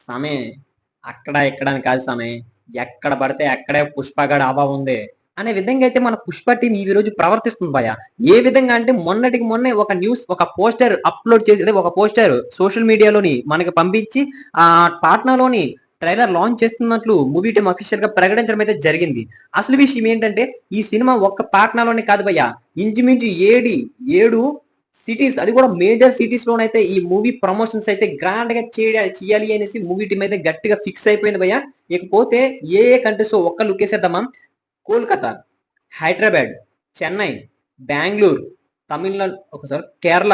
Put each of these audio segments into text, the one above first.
సామి అక్కడ ఇక్కడ అని కాదు సామి. ఎక్కడ పడితే అక్కడే 'పుష్ప' డాబా ఉంది. అనే విధంగా అయితే మన 'పుష్ప' టీమ్ ఈ రోజు ప్రవర్తిస్తుంది భయ్యా. ఏ విధంగా అంటే మొన్నటికి మొన్నే ఒక న్యూస్ ఒక పోస్టర్ అప్‌లోడ్ చేసి అదే ఒక పోస్టర్ సోషల్ మీడియాలోని మనకి పంపించి పాట్నాలోని ట్రైలర్ లాంచ్ చేస్తున్నట్లు మూవీ టీమ్ అఫీషియల్‌గా ప్రకటించడం అయితే జరిగింది. అసలు విషయం ఏంటంటే ఈ సినిమా ఒక్క పాట్నాలోనే కాదు భయ్యా. ఇంచుమించు 7 సిటీస్ అది కూడా మేజర్ సిటీస్ లోనైతే ఈ మూవీ ప్రమోషన్స్ అయితే గ్రాండ్ గా చేయాలి అనేసి మూవీ టీమ్ అయితే గట్టిగా ఫిక్స్ అయిపోయింది భయ్య. ఇకపోతే ఏ కంట్రీస్ ఒక్క లుక్ వేసేద్దామా? కోల్కతా, హైదరాబాద్, చెన్నై, బెంగుళూరు, తమిళనాడు ఒకసారి కేరళ,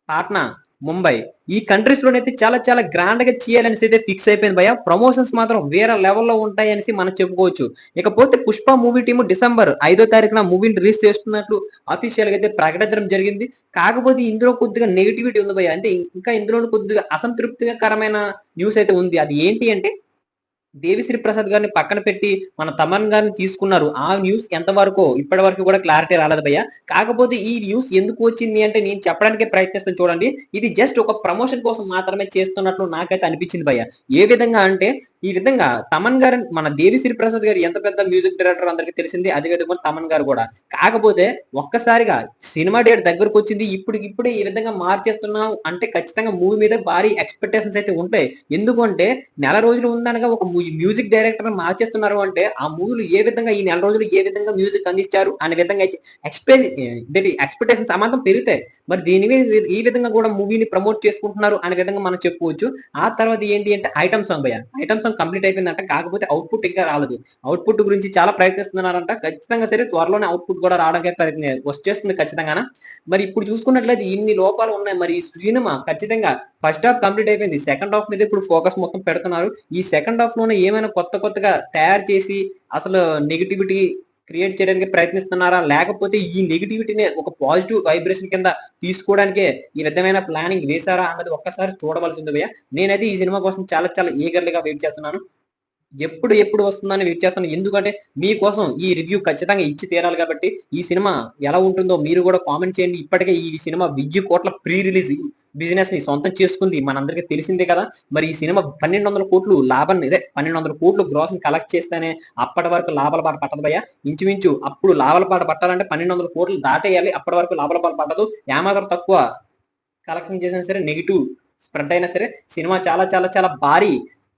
పాట్నా, ముంబై ఈ కంట్రీస్ లోనైతే చాలా చాలా గ్రాండ్ గా చేయాలనేసి అయితే ఫిక్స్ అయిపోయింది భయ్య. ప్రమోషన్స్ మాత్రం వేరే లెవెల్లో ఉంటాయి అనేసి మనం చెప్పుకోవచ్చు. ఇకపోతే 'పుష్ప' మూవీ టీమ్ డిసెంబర్ 5వ తారీఖున మూవీని రిలీజ్ చేస్తున్నట్లు అఫీషియల్ గా అయితే ప్రకటించడం జరిగింది. కాకపోతే ఇందులో కొద్దిగా నెగటివిటీ ఉంది భయ్య. అంటే ఇంకా ఇందులో కొద్దిగా అసంతృప్తికరమైన న్యూస్ అయితే ఉంది. అది ఏంటి అంటే దేవిశ్రీ ప్రసాద్ గారిని పక్కన పెట్టి మన తమన్ గారిని తీసుకున్నారు. ఆ న్యూస్ ఎంతవరకో ఇప్పటి వరకు కూడా క్లారిటీ రాలేదు భయ్య. కాకపోతే ఈ న్యూస్ ఎందుకు వచ్చింది అంటే నేను చెప్పడానికే ప్రయత్నిస్తాను చూడండి. ఇది జస్ట్ ఒక ప్రమోషన్ కోసం మాత్రమే చేస్తున్నట్లు నాకైతే అనిపించింది భయ్య. ఏ విధంగా అంటే ఈ విధంగా తమన్ గారు మన దేవిశ్రీ ప్రసాద్ గారు ఎంత పెద్ద మ్యూజిక్ డైరెక్టర్ అందరికీ తెలిసింది. అదే విధంగా తమన్ గారు కూడా. కాకపోతే ఒక్కసారిగా సినిమా డేట్ దగ్గరకొచ్చింది. ఇప్పుడే ఈ విధంగా మార్చేస్తున్నాం అంటే ఖచ్చితంగా మూవీ మీద భారీ ఎక్స్‌పెక్టేషన్స్ అయితే ఉంటాయి. ఎందుకంటే నెల రోజులు ఉందనగా ఒక మ్యూజిక్ డైరెక్టర్ మార్చేస్తున్నారు అంటే ఆ మూవీలు ఏ విధంగా ఈ నెల రోజులు ఏ విధంగా మ్యూజిక్ అందించారు అనే విధంగా అయితే ఎక్స్‌పెక్టేషన్స్ అమాంతం పెరుగుతాయి. మరి దీని మీద ఈ విధంగా కూడా మూవీని ప్రమోట్ చేసుకుంటున్నారు అనే విధంగా మనం చెప్పుకోవచ్చు. ఆ తర్వాత ఏంటి అంటే ఐటెమ్ సాంగ్ భయ్య. ఐటెమ్ సాంగ్ కంప్లీట్ అయిపోయిందంట. కాకపోతే అవుట్‌పుట్ ఇంకా రాలేదు. అవుట్‌పుట్ గురించి చాలా ప్రయత్నిస్తున్నారంట. ఖచ్చితంగా సరే త్వరలోనే అవుట్‌పుట్ కూడా రావడానికి వచ్చేస్తుంది ఖచ్చితంగాన. మరి ఇప్పుడు చూసుకున్నట్లయితే ఇన్ని లోపాలు ఉన్నాయి. మరి ఈ సినిమా ఖచ్చితంగా ఫస్ట్ హాఫ్ కంప్లీట్ అయిపోయింది. సెకండ్ హాఫ్ మీద ఇప్పుడు ఫోకస్ మొత్తం పెడుతున్నారు. ఈ సెకండ్ హాఫ్ లోనే ఏమైనా కొత్తగా తయారు చేసి అసలు నెగటివిటీ క్రియేట్ చేయడానికి ప్రయత్నిస్తున్నారా? లేకపోతే ఈ నెగటివిటీనే ఒక పాజిటివ్ వైబ్రేషన్ కింద తీసుకోవడానికే ఈ విధమైన ప్లానింగ్ వేశారా అన్నది ఒక్కసారి చూడవలసింది భయ్య. నేనైతే ఈ సినిమా కోసం చాలా చాలా ఈగర్‌లీగా వెయిట్ చేస్తున్నాను. ఎప్పుడు వస్తుందని వెయిట్ చేస్తాను. ఎందుకంటే మీకోసం ఈ రివ్యూ ఖచ్చితంగా ఇచ్చి తీరాలి కాబట్టి, ఈ సినిమా ఎలా ఉంటుందో మీరు కూడా కామెంట్ చేయండి. ఇప్పటికే ఈ సినిమా 1000 కోట్ల ప్రీ రిలీజ్ బిజినెస్‌ని సొంతం చేసుకుంది. మనందరికీ తెలిసిందే కదా! మరి ఈ సినిమా 1200,00,00,000 లాభాన్ని 1200,00,00,000 గ్రాస్‌ని కలెక్ట్ చేస్తేనే అప్పటి వరకు లాభాల బాట పట్టదు భయ్య. ఇంచుమించు అప్పుడు లాభాల బాట పట్టాలంటే 1200,00,00,000 దాటేయాలి. అప్పటి వరకు లాభాల బాట పట్టదు. ఏమాత్రం తక్కువ కలెక్షన్ చేసినా సరే నెగెటివ్ స్ప్రెడ్ అయినా సరే సినిమా చాలా చాలా చాలా భారీ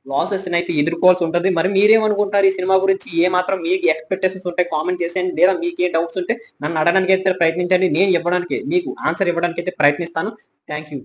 లాసెస్‌నైతే ఎదుర్కోవాల్సి ఉంటది. మరి మీరేమనుకుంటారు ఈ సినిమా గురించి? ఏ మాత్రం మీకు ఎక్స్‌పెక్టేషన్స్ ఉంటే కామెంట్ చేసేయండి. లేదా మీకే డౌట్స్ ఉంటే నన్ను అడగడానికైతే ప్రయత్నించండి. నేను ఇవ్వడానికి మీకు ఆన్సర్ ఇవ్వడానికైతే ప్రయత్నిస్తాను. Thank you.